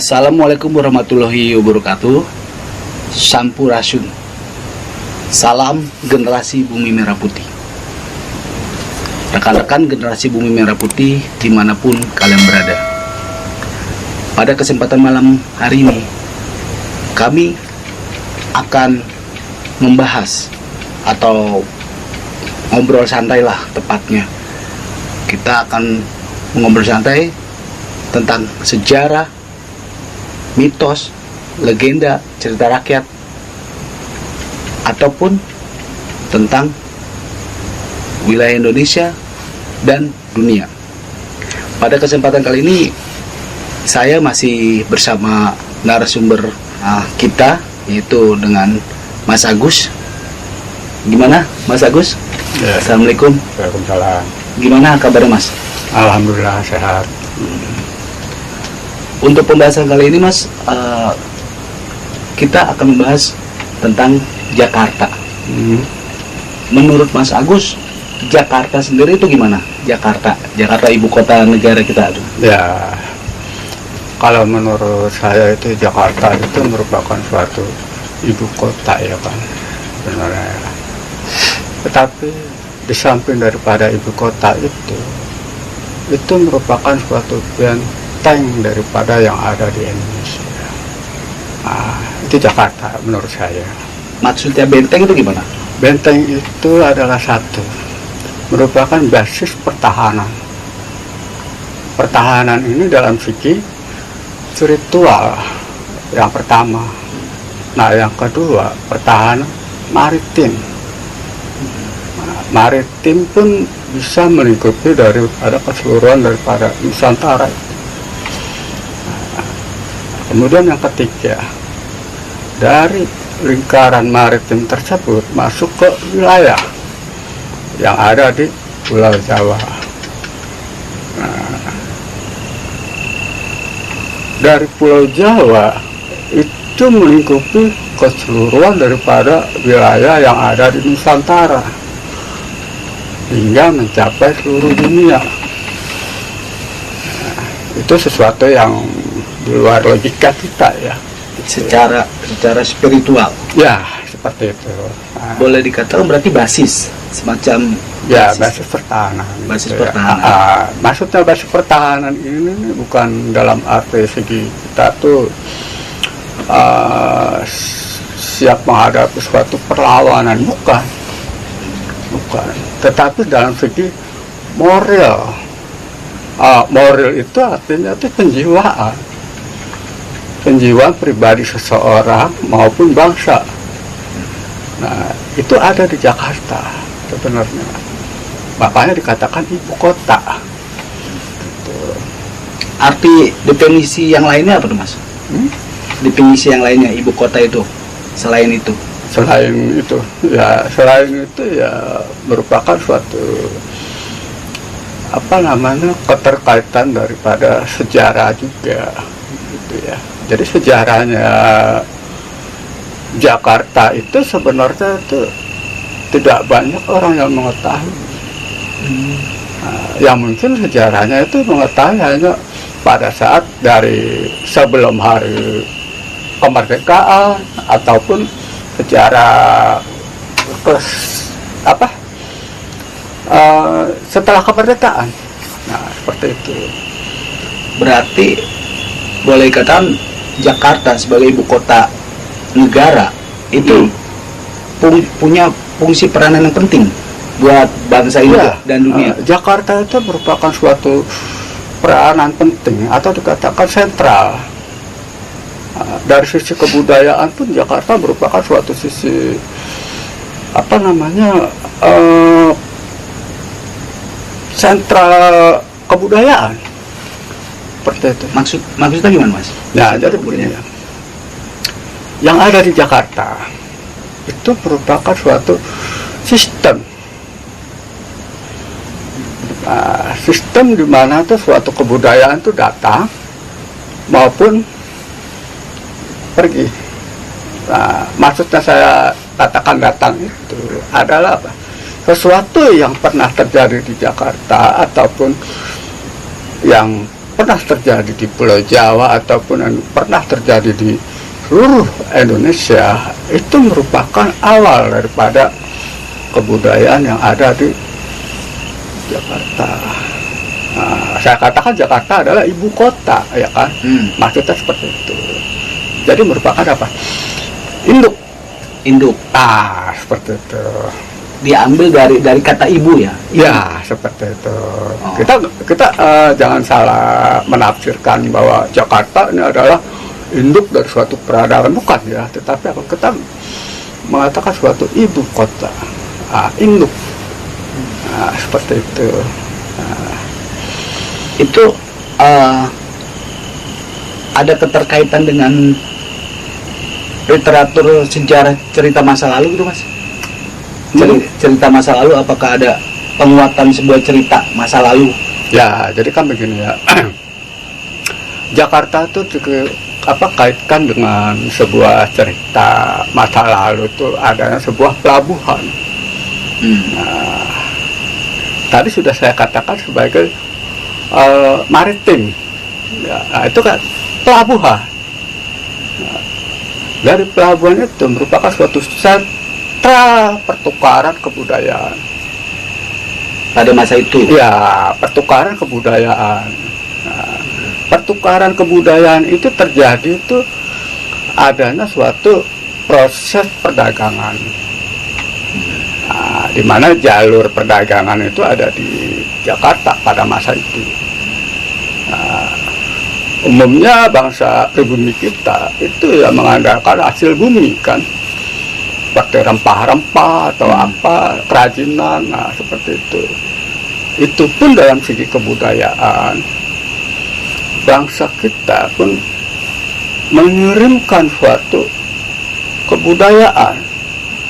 Assalamualaikum warahmatullahi wabarakatuh. Sampurasun. Salam generasi Bumi Merah Putih. Rekan-rekan generasi Bumi Merah Putih dimanapun kalian berada. Pada kesempatan malam hari ini, kami akan membahas atau ngobrol santai lah tepatnya. Kita akan ngobrol santai tentang sejarah, mitos, legenda, cerita rakyat, ataupun tentang wilayah Indonesia dan dunia. Pada kesempatan kali ini, saya masih bersama narasumber kita, yaitu dengan Mas Agus. Gimana, Mas Agus? Ya. Assalamualaikum. Waalaikumsalam. Gimana kabarnya, Mas? Alhamdulillah sehat. Untuk pembahasan kali ini, Mas, kita akan membahas tentang Jakarta. Menurut Mas Agus, Jakarta sendiri itu gimana? Jakarta ibu kota negara kita. Ya, kalau menurut saya itu Jakarta itu merupakan suatu ibu kota ya kan, sebenarnya. Tetapi di samping daripada ibu kota itu merupakan suatu benteng daripada yang ada di Indonesia. Nah, itu Jakarta menurut saya. Maksudnya benteng itu gimana? Benteng itu adalah satu, merupakan basis pertahanan. Pertahanan ini dalam segi spiritual yang pertama. Nah, yang kedua, pertahanan maritim. Nah, maritim pun bisa melingkupi ada keseluruhan daripada Nusantara. Kemudian yang ketiga, dari lingkaran maritim tersebut masuk ke wilayah yang ada di Pulau Jawa. Nah, dari Pulau Jawa itu melingkupi keseluruhan daripada wilayah yang ada di Nusantara hingga mencapai seluruh dunia. Nah, itu sesuatu yang di luar logika kita ya. Secara spiritual. Ya, seperti itu. Nah, boleh dikatakan berarti basis, semacam ya, basis pertahanan. Basis gitu pertahanan. Ya. Maksudnya basis pertahanan ini bukan dalam arti segi kita tuh siap menghadapi suatu perlawanan, bukan. Tetapi dalam segi moral. Moral itu artinya itu penjiwaan pribadi seseorang maupun bangsa. Nah, itu ada di Jakarta sebenarnya. Makanya dikatakan ibu kota. Gitu. Arti definisi yang lainnya apa tuh, Mas? Definisi yang lainnya ibu kota itu selain itu ya merupakan suatu keterkaitan daripada sejarah juga gitu ya. Jadi sejarahnya Jakarta itu sebenarnya itu tidak banyak orang yang mengetahui. Yang mungkin sejarahnya itu mengetahui hanya pada saat dari sebelum hari kemerdekaan ataupun sejarah setelah kemerdekaan. Nah, seperti itu. Berarti boleh dikatakan Jakarta sebagai ibu kota negara itu punya fungsi peranan yang penting buat bangsa ini dan dunia. Jakarta itu merupakan suatu peranan penting atau dikatakan sentral. Dari sisi kebudayaan pun Jakarta merupakan suatu sisi sentral kebudayaan. Seperti itu. Maksudnya gimana, Mas? Nah, jadi begini ya. Yang ada di Jakarta itu merupakan suatu sistem. Sistem di mana tuh suatu kebudayaan itu datang maupun pergi. Nah, maksudnya saya katakan datang itu adalah apa? Sesuatu yang pernah terjadi di Jakarta ataupun yang pernah terjadi di Pulau Jawa ataupun yang pernah terjadi di seluruh Indonesia, itu merupakan awal daripada kebudayaan yang ada di Jakarta. Nah, saya katakan Jakarta adalah ibu kota, ya kan? Maksudnya seperti itu. Jadi merupakan apa? Induk. Seperti itu. Diambil dari kata ibu ya? Ya, seperti itu. Kita jangan salah menafsirkan bahwa Jakarta ini adalah induk dari suatu peradaban, bukan ya. Tetapi apa? Kita mengatakan suatu ibu kota, induk. Seperti itu. Itu ada keterkaitan dengan literatur sejarah cerita masa lalu gitu, Mas? Cerita masa lalu, apakah ada penguatan sebuah cerita masa lalu? Ya, jadi kan begini ya. Jakarta itu kaitkan dengan sebuah cerita masa lalu, itu adanya sebuah pelabuhan. Nah, tadi sudah saya katakan sebagai maritim, ya, itu kan pelabuhan. Nah, dari pelabuhan itu merupakan suatu sentra pertukaran kebudayaan pada masa itu. Ya, pertukaran kebudayaan. Nah, pertukaran kebudayaan itu terjadi itu adanya suatu proses perdagangan. Nah, di mana jalur perdagangan itu ada di Jakarta pada masa itu. Nah, umumnya bangsa pribumi kita itu ya mengandalkan hasil bumi kan, seperti rempah-rempah atau apa, kerajinan, nah seperti itu. Itu pun dalam segi kebudayaan, bangsa kita pun mengirimkan suatu kebudayaan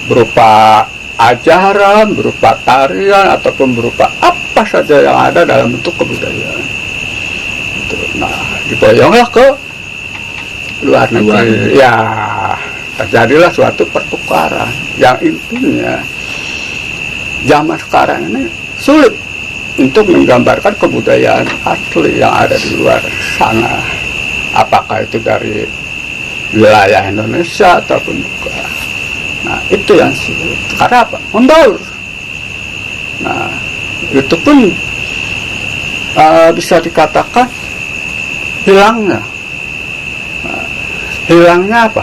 berupa ajaran, berupa tarian, ataupun berupa apa saja yang ada dalam bentuk kebudayaan. Nah, diboyonglah ke luar negeri. Ya, terjadilah suatu pertukaran yang intinya zaman sekarang ini sulit untuk menggambarkan kebudayaan asli yang ada di luar sana. Apakah itu dari wilayah Indonesia ataupun bukan. Nah, itu yang sulit. Karena apa? Membaur. Nah, itu pun bisa dikatakan hilangnya. Nah, hilangnya apa?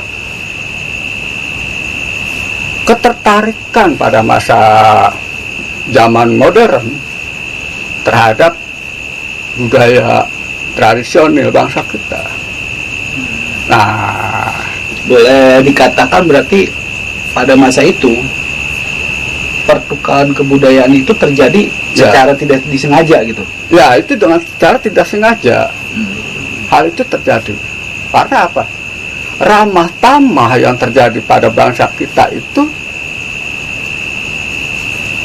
Ketertarikan pada masa zaman modern terhadap budaya tradisional bangsa kita. Nah, boleh dikatakan berarti pada masa itu pertukaran kebudayaan itu terjadi secara tidak disengaja gitu. Ya, itu dengan secara tidak sengaja. Hal itu terjadi. Karena apa? Ramah tamah yang terjadi pada bangsa kita itu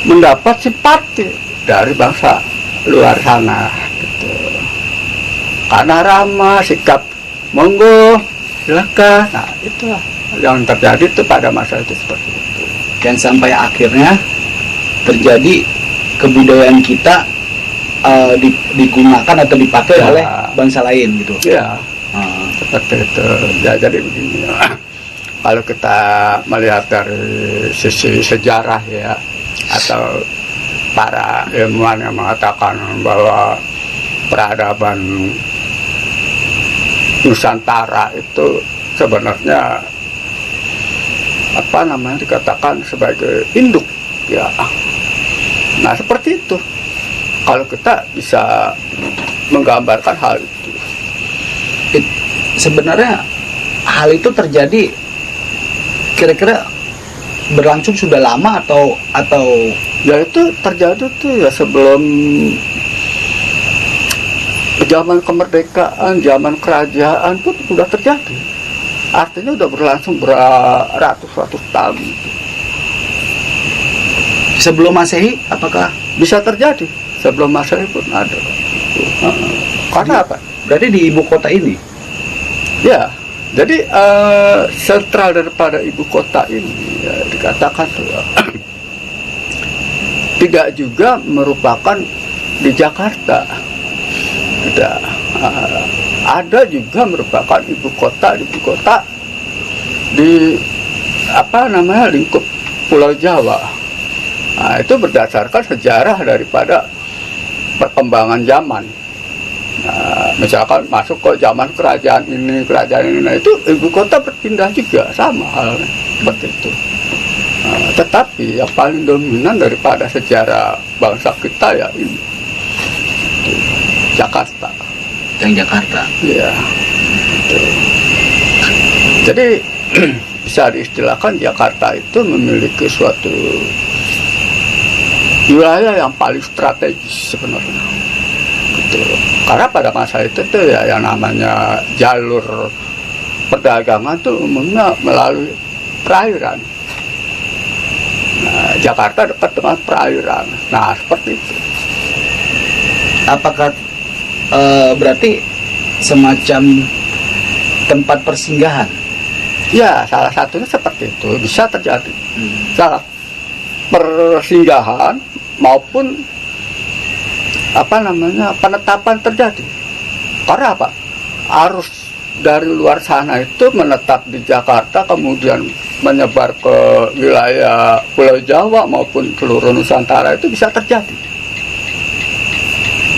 mendapat simpati dari bangsa luar sana gitu. Karena ramah, sikap monggo, silakan. Nah, itulah yang terjadi itu pada masa itu seperti itu. Dan sampai akhirnya terjadi kebudayaan kita digunakan atau dipakai oleh bangsa lain gitu. Ya, seperti itu. Ya, jadi begini ya. Kalau kita melihat dari sisi sejarah ya, atau para ilmuwan yang mengatakan bahwa peradaban Nusantara itu sebenarnya dikatakan sebagai induk ya. Nah, seperti itu. Kalau kita bisa menggambarkan hal itu. Sebenarnya hal itu terjadi kira-kira berlangsung sudah lama atau ya itu terjadi tuh ya sebelum zaman kemerdekaan, zaman kerajaan pun sudah terjadi. Artinya sudah berlangsung beratus-ratus tahun. Sebelum Masehi apakah bisa terjadi? Sebelum Masehi pun ada. Karena apa? Berarti di ibu kota ini? Ya, jadi sentral daripada ibu kota ini ya, dikatakan tidak juga merupakan di Jakarta. Tidak. ada juga merupakan ibu kota di lingkup Pulau Jawa. Nah, itu berdasarkan sejarah daripada perkembangan zaman. Nah, misalkan masuk ke zaman kerajaan ini, nah itu ibu kota berpindah juga, sama halnya seperti itu. Nah, tetapi yang paling dominan daripada sejarah bangsa kita ya ini Jakarta. Yang Jakarta. Ya. Jadi bisa diistilahkan Jakarta itu memiliki suatu wilayah yang paling strategis sebenarnya. Gitu. Karena pada masa itu tuh ya yang namanya jalur perdagangan tuh umumnya melalui perairan. Nah, Jakarta dekat dengan perairan. Nah, seperti itu. Apakah berarti semacam tempat persinggahan? Ya, salah satunya seperti itu bisa terjadi. Salah persinggahan maupun penetapan terjadi. Karena apa? Arus dari luar sana itu menetap di Jakarta, kemudian menyebar ke wilayah Pulau Jawa maupun seluruh Nusantara, itu bisa terjadi.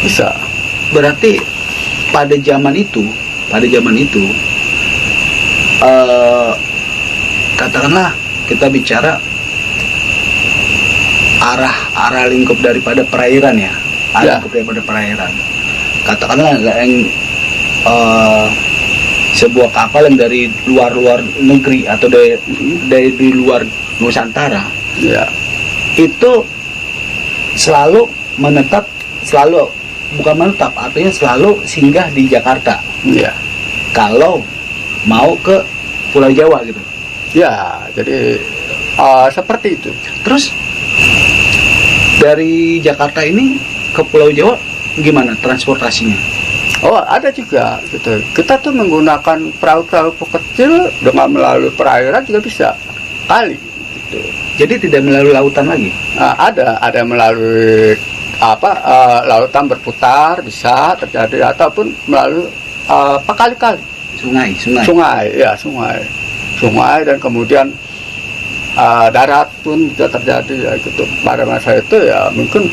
Bisa. Berarti pada zaman itu katakanlah kita bicara arah lingkup daripada perairan ya, lingkup daripada perairan. Katakanlah yang sebuah kapal yang dari luar negeri atau dari luar Nusantara, ya, itu bukan menetap, artinya selalu singgah di Jakarta. ya, Kalau mau ke Pulau Jawa gitu. ya. Jadi seperti itu. Terus dari Jakarta ini ke Pulau Jawa gimana transportasinya? Oh, ada juga gitu. Kita tuh menggunakan perahu-perahu kecil dengan melalui perairan juga bisa, kali gitu. Jadi tidak melalui lautan lagi? Ada melalui lautan berputar bisa terjadi, ataupun melalui kali-kali. Sungai, dan kemudian darat pun bisa terjadi ya gitu. Pada masa itu ya mungkin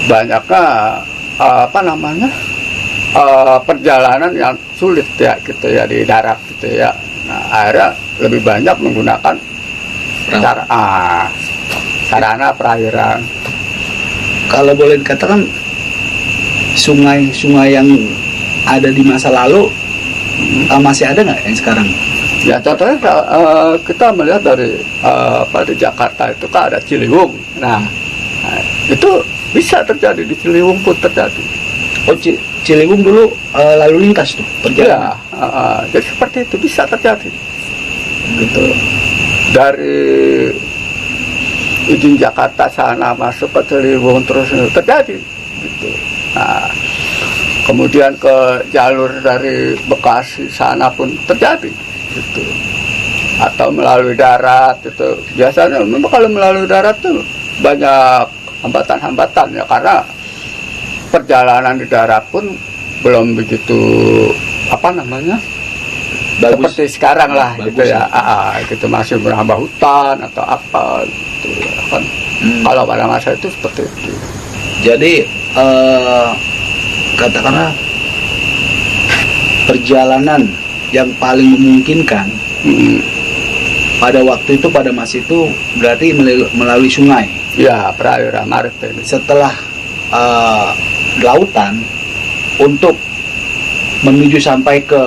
banyaknya perjalanan yang sulit ya gitu ya di darat gitu ya. Nah, akhirnya lebih banyak menggunakan sarana perairan. Kalau boleh dikatakan sungai yang ada di masa lalu masih ada nggak yang sekarang? Ya contohnya kita melihat dari pada Jakarta itu kan ada Ciliwung. Nah, itu bisa terjadi di Ciliwung pun terjadi. Oh, Ciliwung dulu lalu lintas tuh perjalanan. Ya, jadi seperti itu bisa terjadi. Gitu. Dari izin Jakarta sana masuk ke Ciliwung terus terjadi. Gitu. Nah, kemudian ke jalur dari Bekasi sana pun terjadi. Gitu. Atau melalui darat itu biasanya memang kalau melalui darat tuh banyak hambatan-hambatan ya, karena perjalanan di darat pun belum begitu bagus, seperti sekarang lah gitu ya. Gitu masih menambah hutan atau apa gitu ya, kan. Kalau pada masa itu seperti itu. Jadi katakanlah perjalanan yang paling memungkinkan pada waktu itu, pada masa itu berarti melalui sungai. Ya, perairan maritim. Setelah lautan untuk menuju sampai ke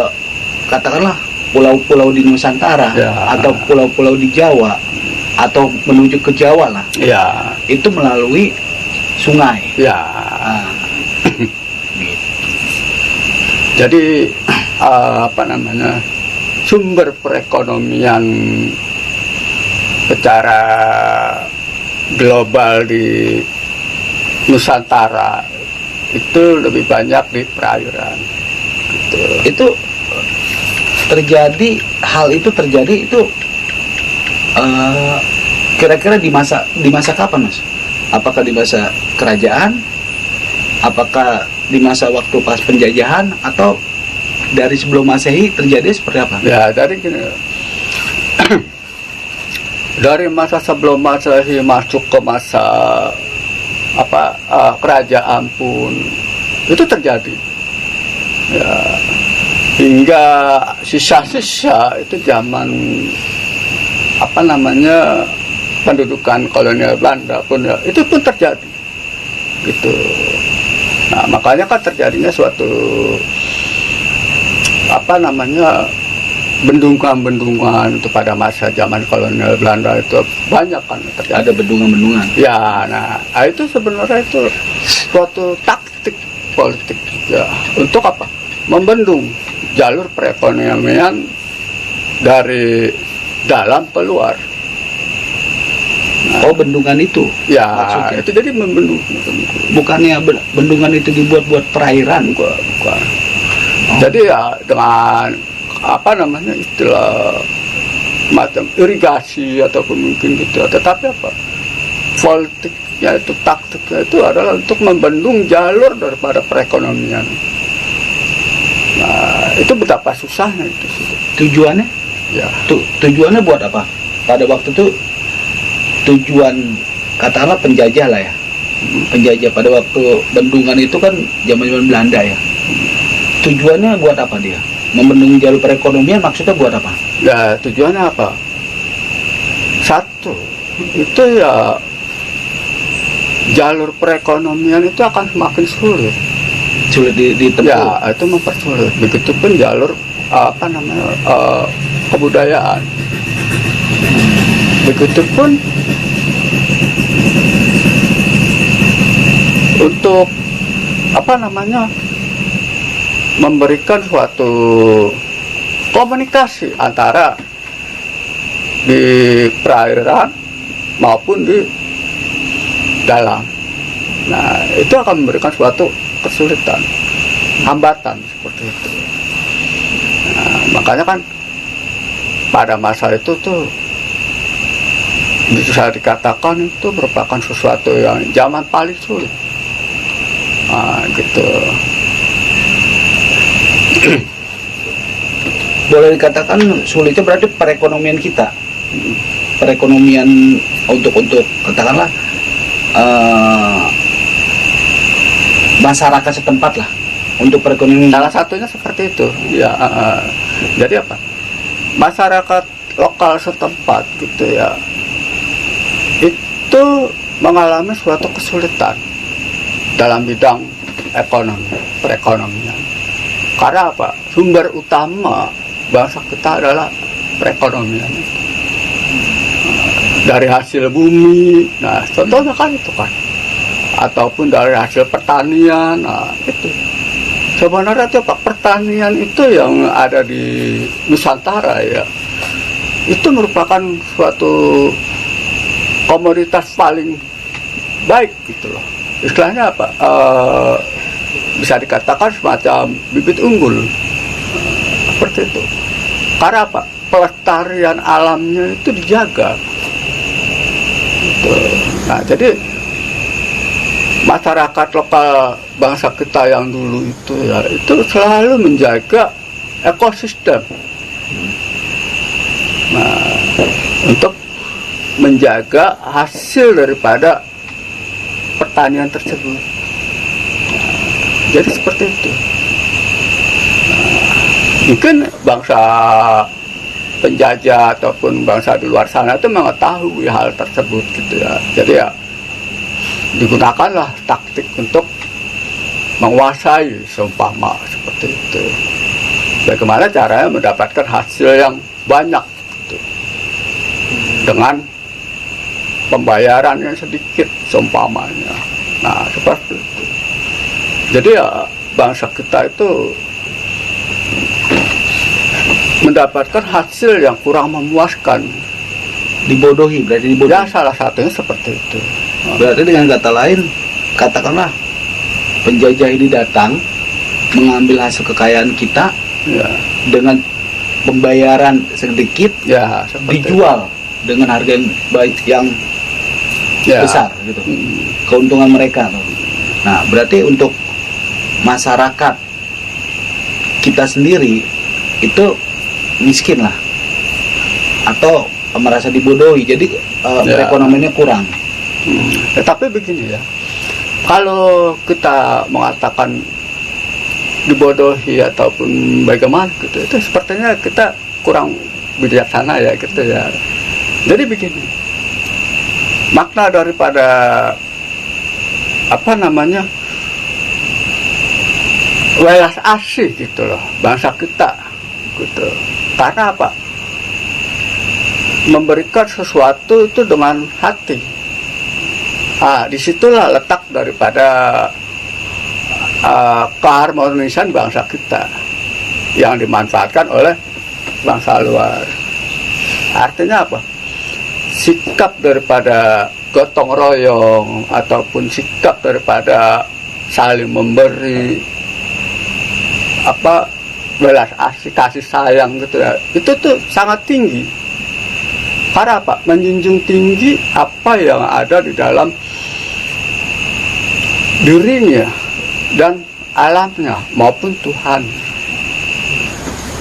katakanlah pulau-pulau di Nusantara ya, atau pulau-pulau di Jawa atau menuju ke Jawa lah. Ya, itu melalui sungai. Ya. Jadi sumber perekonomian secara global di Nusantara itu lebih banyak di perairan. Gitu. Itu terjadi, hal itu terjadi itu kira-kira di masa kapan, Mas? Apakah di masa kerajaan? Apakah di masa waktu pas penjajahan atau dari sebelum Masehi terjadi seperti apa? Ya dari gini, dari masa sebelum Masehi masuk ke masa kerajaan pun itu terjadi. Ya, hingga sisa-sisa itu zaman pendudukan kolonial Belanda pun ya, itu pun terjadi gitu. Nah makanya kan terjadinya suatu bendungan-bendungan itu pada masa zaman kolonial Belanda itu banyak kan terjadi. Ada bendungan-bendungan. Ya, nah itu sebenarnya itu suatu taktik politik ya untuk apa? Membendung jalur perekonomian dari dalam keluar. Oh, bendungan itu? Ya, maksudnya itu jadi membendung. Bukannya bendungan itu dibuat buat perairan? Bukan. Oh. Jadi ya dengan istilah macam irigasi ataupun mungkin gitu. Tetapi politiknya itu, taktiknya itu adalah untuk membendung jalur daripada perekonomian. Nah, itu betapa susahnya itu. Tujuannya? Ya. Tujuannya buat apa? Pada waktu itu tujuan katakanlah penjajah lah ya. Penjajah pada waktu bendungan itu kan zaman-zaman Belanda ya. Tujuannya buat apa dia? Membendung jalur perekonomian maksudnya buat apa? Ya tujuannya apa? Satu, itu ya jalur perekonomian itu akan semakin sulit ditempuh. Ya itu mempersulit. Begitupun jalur kebudayaan. Begitupun untuk memberikan suatu komunikasi antara di perairan maupun di dalam. Nah, itu akan memberikan suatu kesulitan, hambatan seperti itu. Nah, makanya kan pada masa itu tuh bisa dikatakan itu merupakan sesuatu yang zaman paling sulit. Nah, gitu. Boleh dikatakan sulitnya berarti perekonomian kita. Perekonomian untuk katakanlah masyarakat setempat lah, untuk perekonomian. Salah satunya seperti itu. Ya, jadi apa? Masyarakat lokal setempat gitu ya. Itu mengalami suatu kesulitan dalam bidang perekonomian. Karena apa? Sumber utama bangsa kita adalah perekonomian. Dari hasil bumi, nah contohnya kan itu kan. Ataupun dari hasil pertanian, nah itu. Sebenarnya itu pertanian itu yang ada di Nusantara ya. Itu merupakan suatu komoditas paling baik gitu loh. Istilahnya apa? Bisa dikatakan semacam bibit unggul. Seperti itu. Karena apa? Pelestarian alamnya itu dijaga. Gitu. Nah, jadi masyarakat lokal bangsa kita yang dulu itu ya, itu selalu menjaga ekosistem. Nah, untuk menjaga hasil daripada pertanian tersebut. Jadi seperti itu. Mungkin bangsa penjajah ataupun bangsa di luar sana itu mengetahui hal tersebut gitu ya. Jadi ya digunakanlah taktik untuk menguasai seumpama seperti itu. Bagaimana caranya mendapatkan hasil yang banyak gitu, dengan pembayaran yang sedikit seumpamanya. Nah seperti itu. Jadi ya bangsa kita itu mendapatkan hasil yang kurang memuaskan. Dibodohi, berarti dibodohi. Ya salah satunya seperti itu. Berarti dengan kata lain, katakanlah penjajah ini datang mengambil hasil kekayaan kita Ya. dengan pembayaran sedikit, Ya, dijual dengan harga yang ya. besar gitu. Keuntungan mereka. Nah, berarti untuk masyarakat kita sendiri itu miskin lah, atau merasa dibodohi, jadi perekonomiannya kurang. Tetapi begini ya, kalau kita mengatakan dibodohi ataupun bagaimana gitu, itu sepertinya kita kurang bijaksana ya gitu ya. Jadi begini, makna daripada apa namanya welas asih gitu loh bangsa kita gitu. Karena apa? Memberikan sesuatu itu dengan hati. Disitulah letak daripada keharmonisan bangsa kita yang dimanfaatkan oleh bangsa luar. Artinya apa? Sikap daripada gotong royong ataupun sikap daripada saling memberi, belas asih, kasih sayang gitu ya, itu tuh sangat tinggi. Karena apa? Menjunjung tinggi apa yang ada di dalam dirinya dan alamnya maupun Tuhan.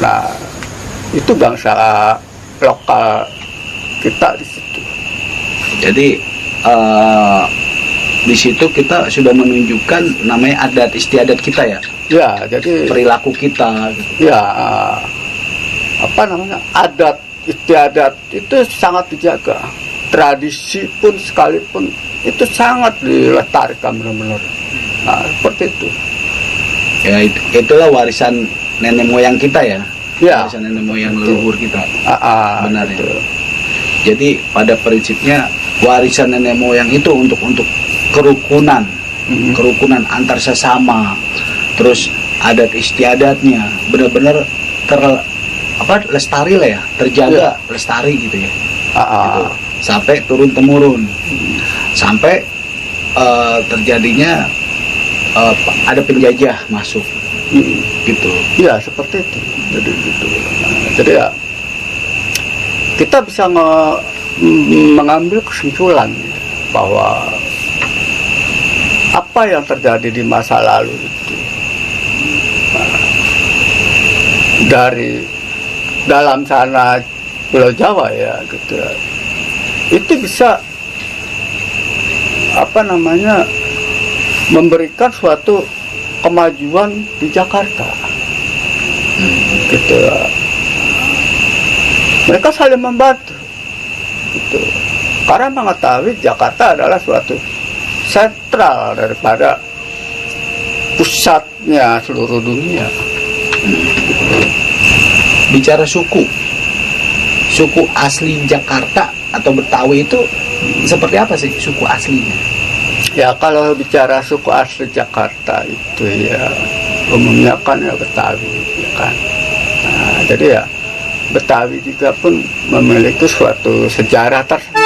Nah, itu bangsa lokal kita di situ. Jadi di situ kita sudah menunjukkan namanya adat istiadat kita ya. Ya, jadi perilaku kita. Gitu. Ya, adat istiadat itu sangat dijaga. Tradisi pun sekalipun itu sangat dilestarikan benar-benar. Nah, seperti itu. Ya, itulah warisan nenek moyang kita ya. Ya. Warisan nenek moyang leluhur kita. Benar ya. Jadi pada prinsipnya warisan nenek moyang itu untuk kerukunan, kerukunan antar sesama. Terus adat istiadatnya benar-benar lestari lah ya, terjaga, lestari gitu ya. Gitu. Sampai turun temurun, sampai terjadinya ada penjajah masuk, gitu. Ya, seperti itu. Jadi ya kita bisa mengambil kesimpulan bahwa apa yang terjadi di masa lalu itu dari dalam sana Pulau Jawa ya gitu, itu bisa memberikan suatu kemajuan di Jakarta gitu. Mereka saling membantu gitu. Karena mengetahui Jakarta adalah suatu sentral daripada pusatnya seluruh dunia. Bicara suku asli Jakarta atau Betawi itu seperti apa sih suku aslinya? Ya, kalau bicara suku asli Jakarta itu ya umumnya kan ya Betawi ya kan. Nah, jadi ya Betawi juga pun memiliki suatu sejarah tersendiri.